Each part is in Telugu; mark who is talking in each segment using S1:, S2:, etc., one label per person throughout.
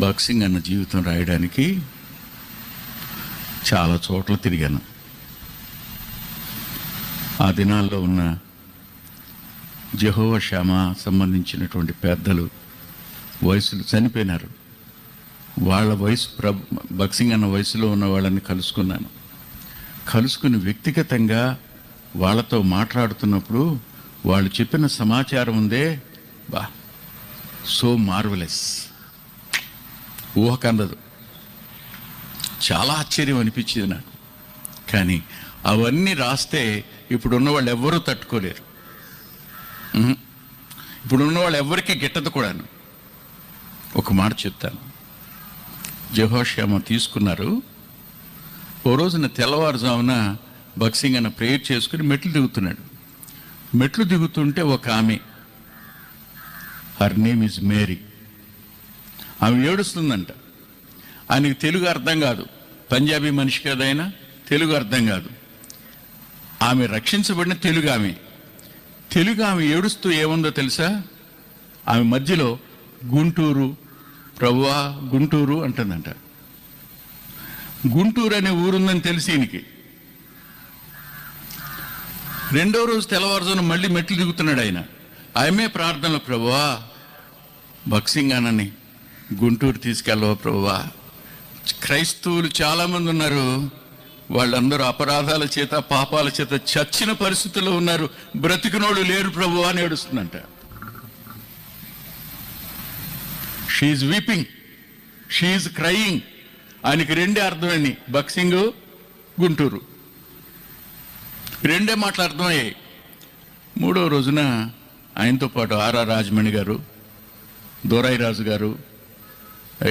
S1: బాక్సింగ్ అన్న జీవితం రాయడానికి చాలా చోట్ల తిరిగాను. ఆ దినాల్లో ఉన్న జెహోవా షామా సంబంధించినటువంటి పెద్దలు వయసులు చనిపోయినారు. వాళ్ళ వయసు బాక్సింగ్ అన్న వయసులో ఉన్న వాళ్ళని కలుసుకుని వ్యక్తిగతంగా వాళ్ళతో మాట్లాడుతున్నప్పుడు వాళ్ళు చెప్పిన సమాచారం ఉందే, బా సో మార్వెలస్, ఊహకందదు, చాలా ఆశ్చర్యం అనిపించింది నాకు. కానీ అవన్నీ రాస్తే ఇప్పుడున్న వాళ్ళు ఎవ్వరూ తట్టుకోలేరు. ఇప్పుడున్న వాళ్ళు ఎవ్వరికీ గిట్టదు కూడాను. ఒక మాట చెప్తాను. యెహోషామ తీసుకున్నారు. ఓ రోజున తెల్లవారుజామున బాక్సింగ్ అన్న ప్రేయర్ చేసుకుని మెట్లు దిగుతున్నాడు. మెట్లు దిగుతుంటే ఒక ఆమె, హర్ నేమ్ ఇస్ మేరీ, ఆమె ఏడుస్తుందంట. ఆయనకి తెలుగు అర్థం కాదు, పంజాబీ మనిషి కదైనా తెలుగు అర్థం కాదు. ఆమె రక్షించబడిన తెలుగు ఆమె ఏడుస్తూ ఏముందో తెలుసా? ఆమె మధ్యలో గుంటూరు, ప్రభువా గుంటూరు అంటుందంట. గుంటూరు అనే ఊరుందని తెలిసి ఈయనకి రెండో రోజు తెల్లవారుజామున మళ్ళీ మెట్లు దిగుతున్నాడు ఆయన. ఆమె ప్రార్థనలో, ప్రభువా బాక్సింగ్ అనని గుంటూరు తీసుకెళ్ళవా ప్రభువా. క్రైస్తవులు చాలామంది ఉన్నారు, వాళ్ళందరూ అపరాధాల చేత పాపాల చేత చచ్చిన పరిస్థితుల్లో ఉన్నారు, బ్రతికినోళ్ళు లేరు ప్రభువా అని ఏడుస్తుందంట. She weeping, she crying. ఆయనకి రెండే అర్థమైంది, బాక్సింగ్, గుంటూరు, రెండే మాటలు అర్థమయ్యాయి. మూడో రోజున ఆయనతో పాటు ఆర్ఆర్ రాజమణి గారు, దొరై రాజు గారు,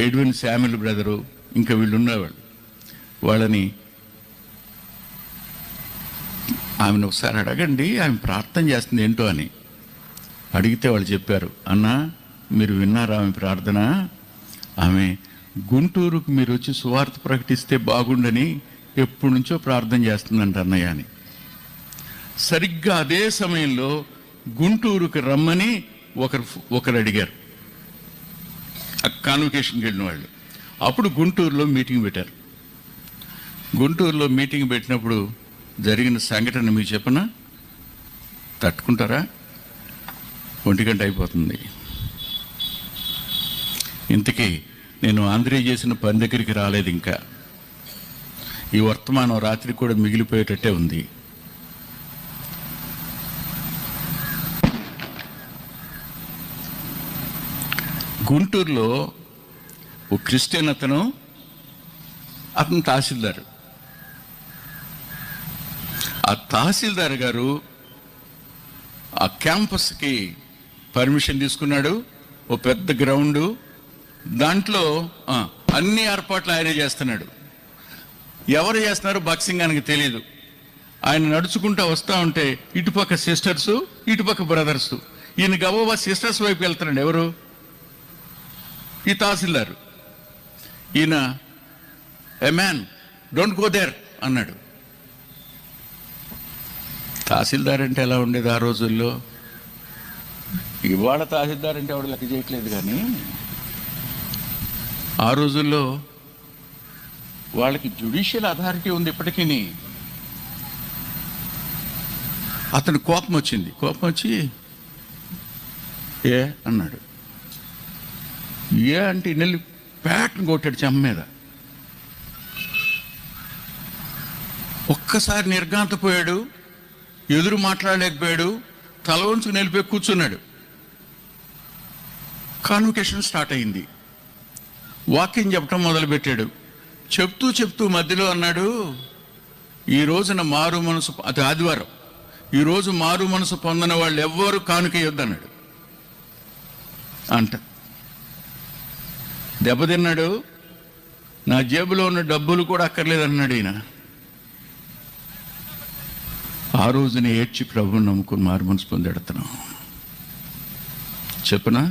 S1: ఎడ్విన్ శామ్యుల్ బ్రదరు, ఇంకా వీళ్ళు ఉండేవాళ్ళు. వాళ్ళని ఆమెను ఒకసారి అడగండి, ఆమె ప్రార్థన చేస్తుంది ఏంటో అని అడిగితే వాళ్ళు చెప్పారు, అన్నా మీరు విన్నారా ఆమె ప్రార్థన? ఆమె గుంటూరుకు మీరు వచ్చి సువార్త ప్రకటిస్తే బాగుండని ఎప్పటి నుంచో ప్రార్థన చేస్తుందంట అన్నయ్య అని. సరిగ్గా అదే సమయంలో గుంటూరుకు రమ్మని ఒకరు అడిగారు, కాన్వకేషన్కి వెళ్ళిన వాళ్ళు. అప్పుడు గుంటూరులో మీటింగ్ పెట్టారు. గుంటూరులో మీటింగ్ పెట్టినప్పుడు జరిగిన సంఘటన మీకు చెప్పనా? తట్టుకుంటారా? 1 గంట అయిపోతుంది. ఇంతకీ నేను ఆంధ్రే చేసిన పని దగ్గరికి రాలేదు. ఇంకా ఈ వర్తమానం రాత్రి కూడా మిగిలిపోయేటట్టే ఉంది. గుంటూరులో ఓ క్రిస్టియన్ అతను తహసీల్దారు. ఆ తహసీల్దార్ గారు ఆ క్యాంపస్కి పర్మిషన్ తీసుకున్నాడు. ఓ పెద్ద గ్రౌండు, దాంట్లో అన్ని ఏర్పాట్లు ఆయనే చేస్తున్నాడు. ఎవరు చేస్తున్నారు బాక్సింగ్ ఆయనకి తెలియదు. ఆయన నడుచుకుంటూ వస్తూ ఉంటే ఇటుపక్క సిస్టర్సు, ఇటుపక్క బ్రదర్సు. ఈయన గబోబా సిస్టర్స్ వైపు వెళ్తున్నాడు. ఎవరు? ఈ తహసీల్దారు. ఈయన, a man don't go there అన్నాడు. తహసీల్దార్ అంటే ఎలా ఉండేది ఆ రోజుల్లో? ఇవాళ తహసీల్దార్ అంటే ఎవడు లెక్క చేయట్లేదు, కానీ ఆ రోజుల్లో వాళ్ళకి జ్యుడిషియల్ అథారిటీ ఉంది ఇప్పటికీ. అతను కోపం వచ్చి ఏ అన్నాడు. ఏ అంటే నెల్లి ప్యాట్ని కొట్టాడు చెమ్మ మీద. ఒక్కసారి నిర్ఘాంతపోయాడు, ఎదురు మాట్లాడలేకపోయాడు, తల వంచుకు నిలిపోయి కూర్చున్నాడు. కాన్వకేషన్ స్టార్ట్ అయింది. వాక్యం చెప్పడం మొదలుపెట్టాడు. చెప్తూ మధ్యలో అన్నాడు, ఈ రోజున మారు మనసు, అది ఆదివారం, ఈరోజు మారు మనసు పొందిన వాళ్ళు ఎవ్వరూ కానుకేయొద్దన్నాడు. అంట దెబ్బతిన్నాడు. నా జేబులో ఉన్న డబ్బులు కూడా అక్కర్లేదన్నాడు ఈయన. ఆ రోజున ఏడ్చి ప్రభువుని నమ్ముకుని మారు మనసు పొందాడు అతను. చెప్పనా?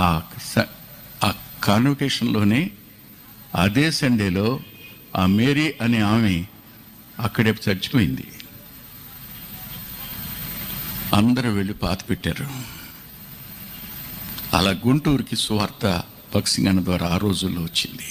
S1: ఆ కాన్వకేషన్లోనే అదే సండేలో ఆ మేరీ అనే ఆమె అక్కడే చచ్చిపోయింది. అందరూ వెళ్ళి పాతి పెట్టారు. అలా గుంటూరుకి సువార్త భగత్ సింగ్ అన్న ద్వారా ఆ రోజుల్లో వచ్చింది.